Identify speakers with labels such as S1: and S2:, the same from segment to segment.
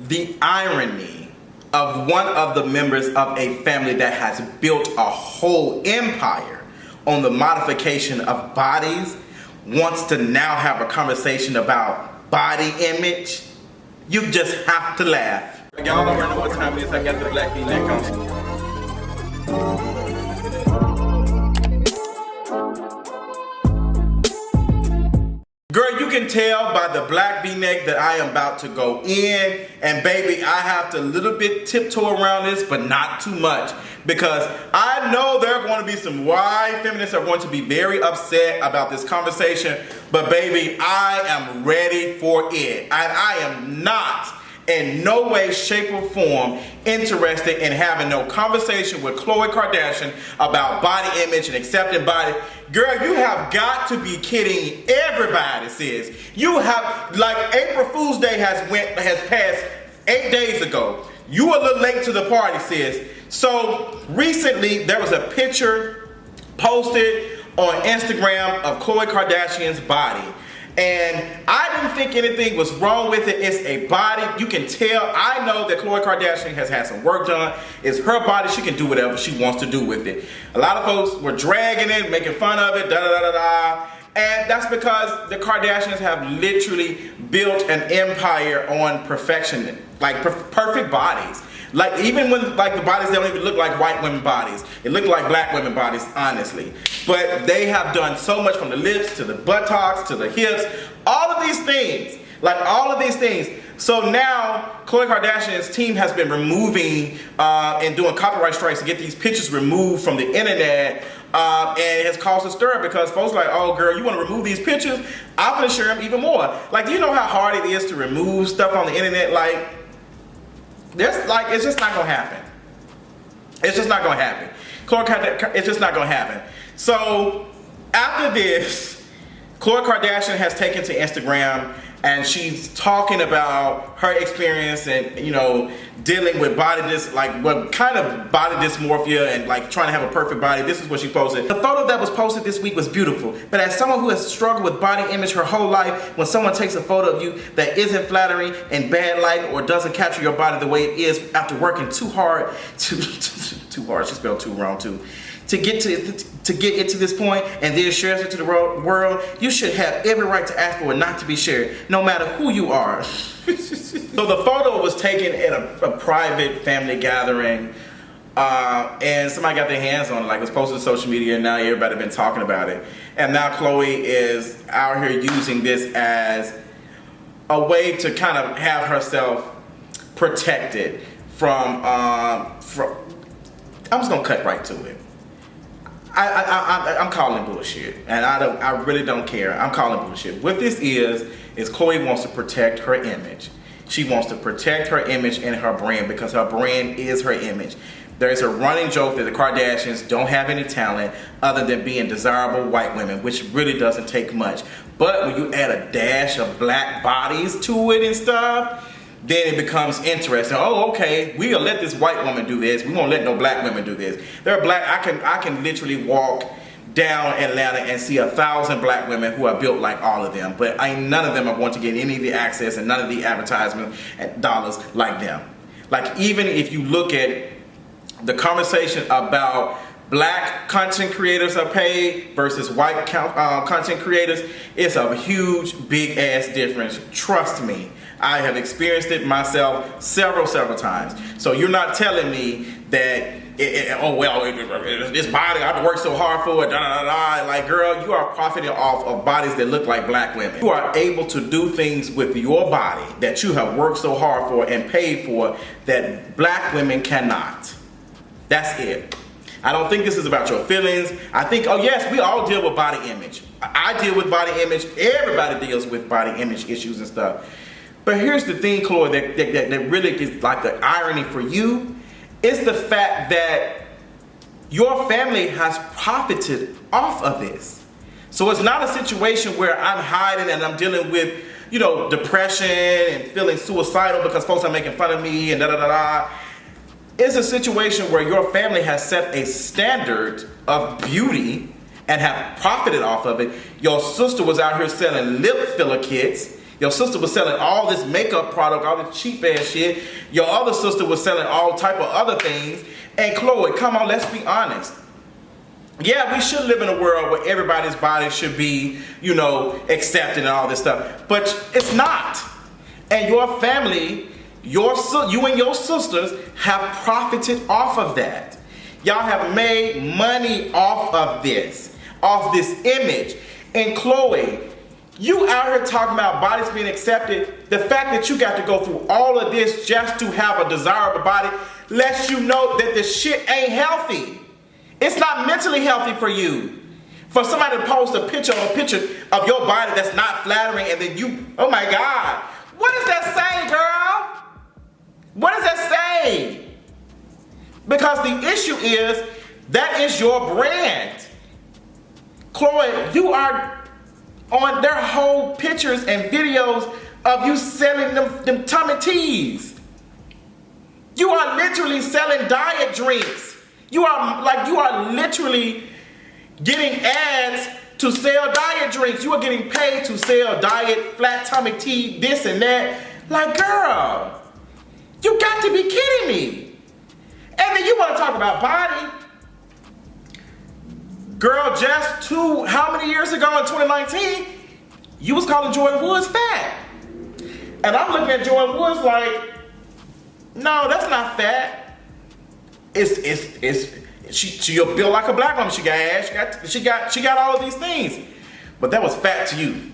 S1: the irony of one of the members of a family that has built a whole empire on the modification of bodies wants to now have a conversation about body image. You just have to laugh. Y'all don't know what time it is. I got the black V-neck on. Girl, you can tell by the black V-neck that I am about to go in, and baby, I have to little bit tiptoe around this, but not too much, because I know there are going to be some white feminists that are going to be very upset about this conversation, but baby, I am ready for it, and I am not in no way, shape, or form interested in having no conversation with Khloe Kardashian about body image and accepting body. Girl, you have got to be kidding everybody, sis. You have, like, April Fool's Day has passed 8 days ago. You a little late to the party, sis. So recently there was a picture posted on Instagram of Khloe Kardashian's body. And I didn't think anything was wrong with it. It's a body. You can tell. I know that Khloe Kardashian has had some work done. It's her body. She can do whatever she wants to do with it. A lot of folks were dragging it, making fun of it, da-da-da-da-da. And that's because the Kardashians have literally built an empire on perfection, like perfect bodies. Like, even when, like, the bodies don't even look like white women bodies. It look like black women bodies, honestly. But they have done so much, from the lips to the buttocks to the hips, all of these things. Like, all of these things. So now Khloe Kardashian's team has been removing and doing copyright strikes to get these pictures removed from the internet. And it has caused a stir because folks are like, oh girl, you want to remove these pictures? I'm going to share them even more. Like, do you know how hard it is to remove stuff on the internet? Like, it's just not gonna happen. It's just not gonna happen. It's just not gonna happen. So after this, Khloe Kardashian has taken to Instagram and she's talking about her experience and, you know, dealing with what kind of body dysmorphia and like trying to have a perfect body. This is what she posted. The photo that was posted this week was beautiful, but as someone who has struggled with body image her whole life, when someone takes a photo of you that isn't flattering, in bad light, or doesn't capture your body the way it is after working too hard too hard, she spelled too wrong too, to get it to this point, and then shares it to the world, you should have every right to ask for it not to be shared, no matter who you are. So the photo was taken at a private family gathering, and somebody got their hands on it, like it was posted to social media, and now everybody been talking about it. And now Khloe is out here using this as a way to kind of have herself protected from I'm just gonna cut right to it. I'm calling bullshit, and I really don't care. I'm calling bullshit. What this is Khloe wants to protect her image. She wants to protect her image and her brand because her brand is her image. There's a running joke that the Kardashians don't have any talent other than being desirable white women, which really doesn't take much. But when you add a dash of black bodies to it and stuff, then it becomes interesting. Oh, okay, we'll let this white woman do this. We won't let no black women do this. They're black. I can literally walk down Atlanta and see 1,000 black women who are built like all of them, but none of them are going to get any of the access and none of the advertisement dollars like them. Like, even if you look at the conversation about black content creators are paid versus white content creators, it's a huge, big ass difference. Trust me. I have experienced it myself several times. So you're not telling me that, this body, I have to work so hard for it, Like, girl, you are profiting off of bodies that look like black women. You are able to do things with your body that you have worked so hard for and paid for that black women cannot. That's it. I don't think this is about your feelings. I think, oh yes, we all deal with body image. I deal with body image. Everybody deals with body image issues and stuff. But here's the thing, Khloe, that really is like the irony for you, is the fact that your family has profited off of this. So it's not a situation where I'm hiding and I'm dealing with, you know, depression and feeling suicidal because folks are making fun of me and da-da-da-da. It's a situation where your family has set a standard of beauty and have profited off of it. Your sister was out here selling lip filler kits, Your sister was selling all this makeup product, all this cheap ass shit. Your other sister was selling all type of other things. And Khloe, come on, let's be honest. Yeah, we should live in a world where everybody's body should be, you know, accepted and all this stuff. But it's not. And your family, you and your sisters have profited off of that. Y'all have made money off of this image. And Khloe, you out here talking about bodies being accepted. The fact that you got to go through all of this just to have a desirable body lets you know that the shit ain't healthy. It's not mentally healthy for you. For somebody to post a picture of your body that's not flattering and then you, oh my God. What does that say, girl? What does that say? Because the issue is, that is your brand. Khloe, you are on their whole pictures and videos of you selling them tummy teas. You are literally selling diet drinks. You are literally getting ads to sell diet drinks. You are getting paid to sell diet, flat tummy tea, this and that. Like, girl, you got to be kidding me. And then you want to talk about body? Girl, just how many years ago in 2019, you was calling Jordyn Woods fat. And I'm looking at Jordyn Woods like, no, that's not fat. She'll build like a black woman. She got ass, she got all of these things. But that was fat to you.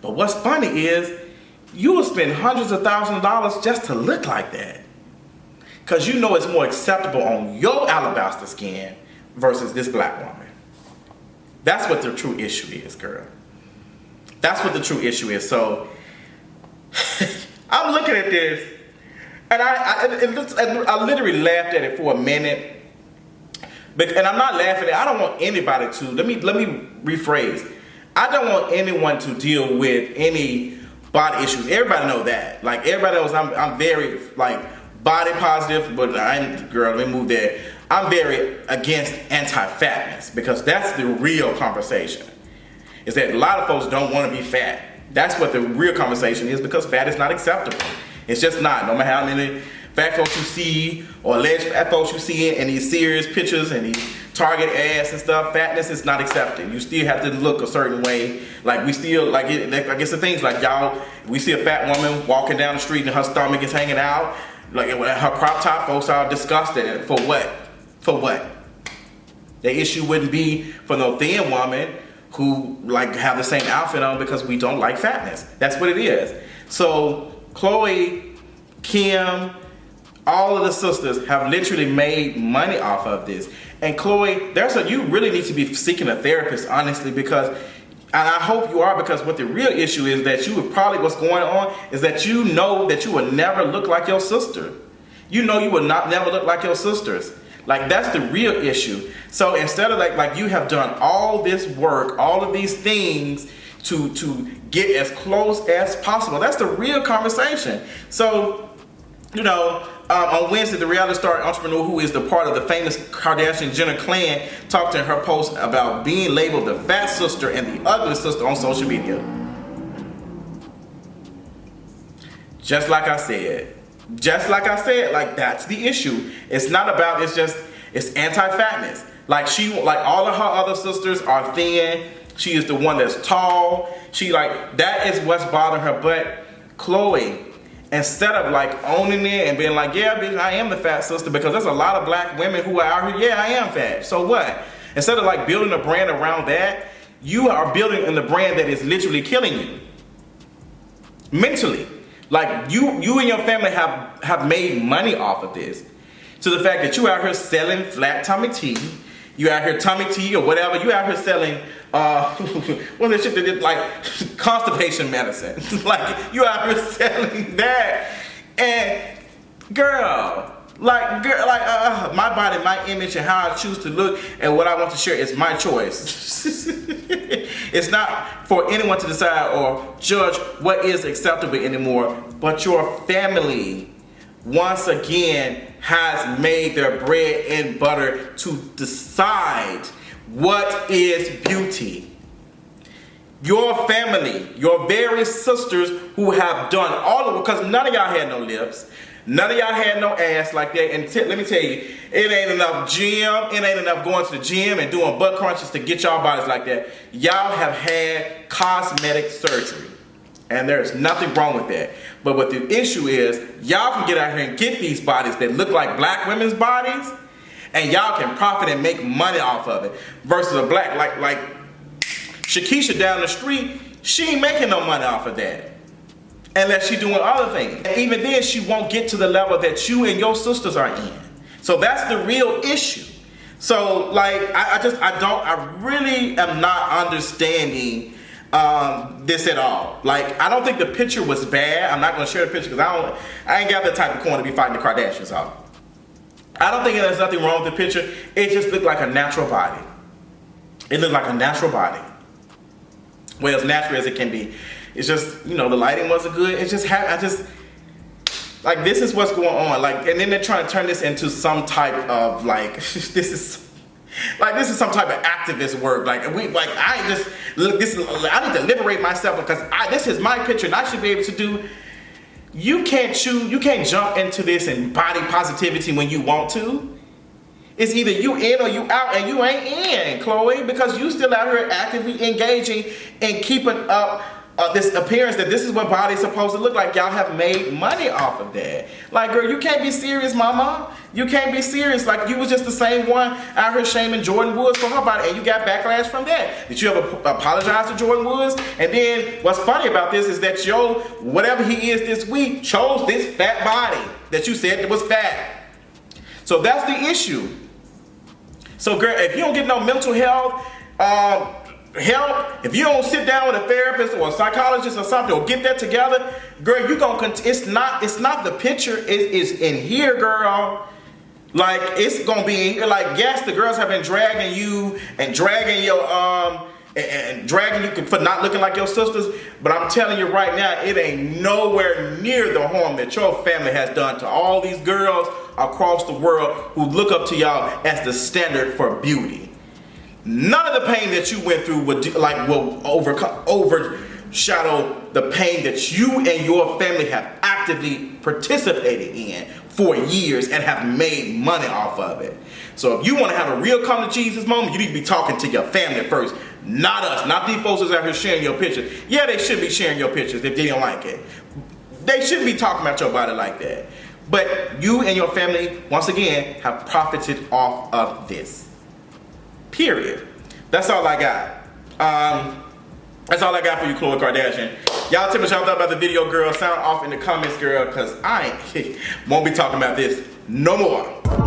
S1: But what's funny is, you will spend hundreds of thousands of dollars just to look like that. Because you know it's more acceptable on your alabaster skin versus this black woman. That's what the true issue is, girl. That's what the true issue is. So, I'm looking at this, and I literally laughed at it for a minute. And I'm not laughing at it. I don't want anybody to, let me rephrase. I don't want anyone to deal with any body issues. Everybody know that. Like, everybody knows I'm very, like, body positive, but girl, let me move there. I'm very against anti-fatness, because that's the real conversation. Is that a lot of folks don't want to be fat. That's what the real conversation is, because fat is not acceptable. It's just not. No matter how many fat folks you see, or alleged fat folks you see in these serious pictures and these Target ads and stuff, fatness is not accepted. You still have to look a certain way. Like, we still, like, I guess the things like y'all, we see a fat woman walking down the street and her stomach is hanging out, like her crop top, folks are disgusted. For what? For what? The issue wouldn't be for no thin woman who like have the same outfit on, because we don't like fatness. That's what it is. So Khloe, Kim, all of the sisters have literally made money off of this. And Khloe, you really need to be seeking a therapist, honestly, because, and I hope you are, because what the real issue is that you would probably, what's going on is that you know that you will never look like your sister. You know you will never look like your sisters. Like, that's the real issue. So instead of like you have done all this work, all of these things to get as close as possible. That's the real conversation. So, you know, on Wednesday, the reality star entrepreneur who is the part of the famous Kardashian Jenner clan talked in her post about being labeled the fat sister and the ugly sister on social media. Just like I said, like, that's the issue. It's not about, it's anti-fatness. Like, all of her other sisters are thin. She is the one that's tall. That is what's bothering her. But Khloe, instead of like owning it and being like, yeah, bitch, I am the fat sister, because there's a lot of black women who are out here, yeah, I am fat. So what? Instead of like building a brand around that, you are building in the brand that is literally killing you. Mentally. Like, you and your family have made money off of this. To the fact that you out here selling flat tummy tea, you out here tummy tea or whatever, you out here selling what's that shit that did, like, constipation medicine. Like, you out here selling that. And girl, my body, my image, and how I choose to look and what I want to share is my choice. It's not for anyone to decide or judge what is acceptable anymore, but your family, once again, has made their bread and butter to decide what is beauty. your family, your very sisters who have done all of it, because none of y'all had no lips, none of y'all had no ass like that. And let me tell you, it ain't enough it ain't enough going to the gym and doing butt crunches to get y'all bodies like that. Y'all have had cosmetic surgery, and there's nothing wrong with that. But what the issue is, y'all can get out here and get these bodies that look like black women's bodies, and y'all can profit and make money off of it, versus a black, like Shakisha down the street, she ain't making no money off of that unless she doing other things. And even then, she won't get to the level that you and your sisters are in. So that's the real issue. So like, I really am not understanding this at all. Like, I don't think the picture was bad. I'm not gonna share the picture because I ain't got that type of coin to be fighting the Kardashians off. I don't think there's nothing wrong with the picture. It just looked like a natural body. It looked like a natural body. Well, as natural as it can be. It's just, you know, the lighting wasn't good. It just like, this is what's going on. Like, and then they're trying to turn this into some type of, like, this is some type of activist work. Like, I need to liberate myself because this is my picture and I should be able to do. You can't jump into this and body positivity when you want to. It's either you in or you out, and you ain't in, Khloe, because you still out here actively engaging and keeping up this appearance that this is what body's supposed to look like. Y'all have made money off of that. Like, girl, you can't be serious, mama. You can't be serious. Like, you was just the same one out here shaming Jordan Woods for her body, and you got backlash from that. Did you ever apologize to Jordan Woods? And then what's funny about this is that whatever he is this week, chose this fat body that you said was fat. So that's the issue. So, girl, if you don't get no mental health help, if you don't sit down with a therapist or a psychologist or something, or get that together, girl, you gonna it's not the picture, it is in here, girl. Like, it's gonna be in here. Like, yes, the girls have been dragging you and dragging your and dragging you for not looking like your sisters, but I'm telling you right now, it ain't nowhere near the harm that your family has done to all these girls across the world who look up to y'all as the standard for beauty. None of the pain that you went through will overshadow the pain that you and your family have actively participated in for years and have made money off of it. So if you want to have a real come to Jesus moment, you need to be talking to your family first, not us, not these folks that's out here sharing your pictures. Yeah, they should be sharing your pictures if they don't like it. They shouldn't be talking about your body like that. But you and your family, once again, have profited off of this. Period. That's all I got. That's all I got for you, Khloe Kardashian. Y'all tell me what y'all thought about the video, girl. Sound off in the comments, girl, because I won't be talking about this no more.